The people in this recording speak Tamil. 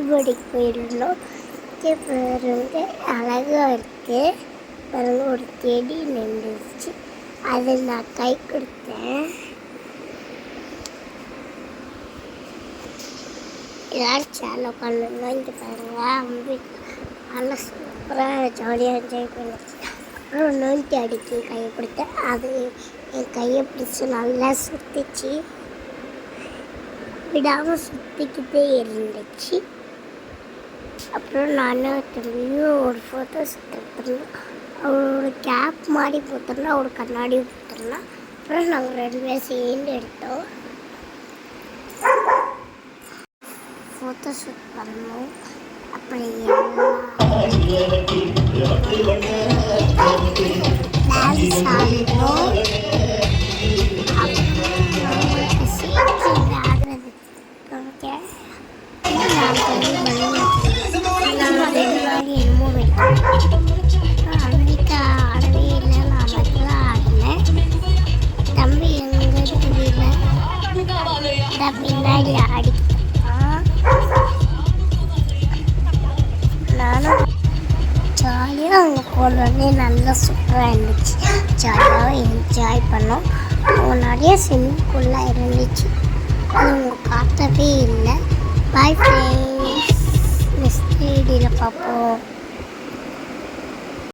பால்வாடிக்கு போயிருந்தோம். பாருங்க அழகாக இருக்குது. பாருங்க ஒரு செடி நின்றுச்சு. அதை நான் கை கொடுத்தேன். எல்லாரும் சேனல் உட்காந்துருந்தா இங்கே பாருங்க நல்லா சூப்பராக ஜாலியாக என்ஜாய் பண்ணிச்சு. அப்புறம் நோண்டி அடிக்கி கையை கொடுத்தேன். அது என் கையை பிடிச்சி நல்லா சுற்றிச்சு, விடாமல் சுற்றிக்கிட்டே இருந்துச்சு. அப்புறம் நானும் திரும்பியும் ஒரு ஃபோட்டோஸ் எடுத்துருந்தோம். அவரோட கேப் மாதிரி போட்டிருந்தா, ஒரு கண்ணாடியும் போட்டிருந்தா. அப்புறம் நாங்கள் 2 பேரும் சேர்ந்து எடுத்தோம். ஃபோட்டோ ஷூட் பண்ணோம். அப்படி டான்ஸ் ஆடினோம். அன்னைக்கு ஆடவே இல்லை, நான் மட்டும்தான் ஆடினேன். தம்பி எங்கே தெரியல, பின்னாடி ஆடிக்கிட்டான். நானும் ஜாலியாக அவங்க போனோடனே நல்லா சூப்பராக இருந்துச்சு. ஜாலியாக என்ஜாய் பண்ணோம். அவங்க நிறைய ஸ்விம்மிங் பூல்லாம் இருந்துச்சு. அது அவங்க காட்டவே இல்லை. பாய் ஃப்ரெண்ட்ஸ், நெக்ஸ்ட் வீடியோவில் பார்ப்போம்.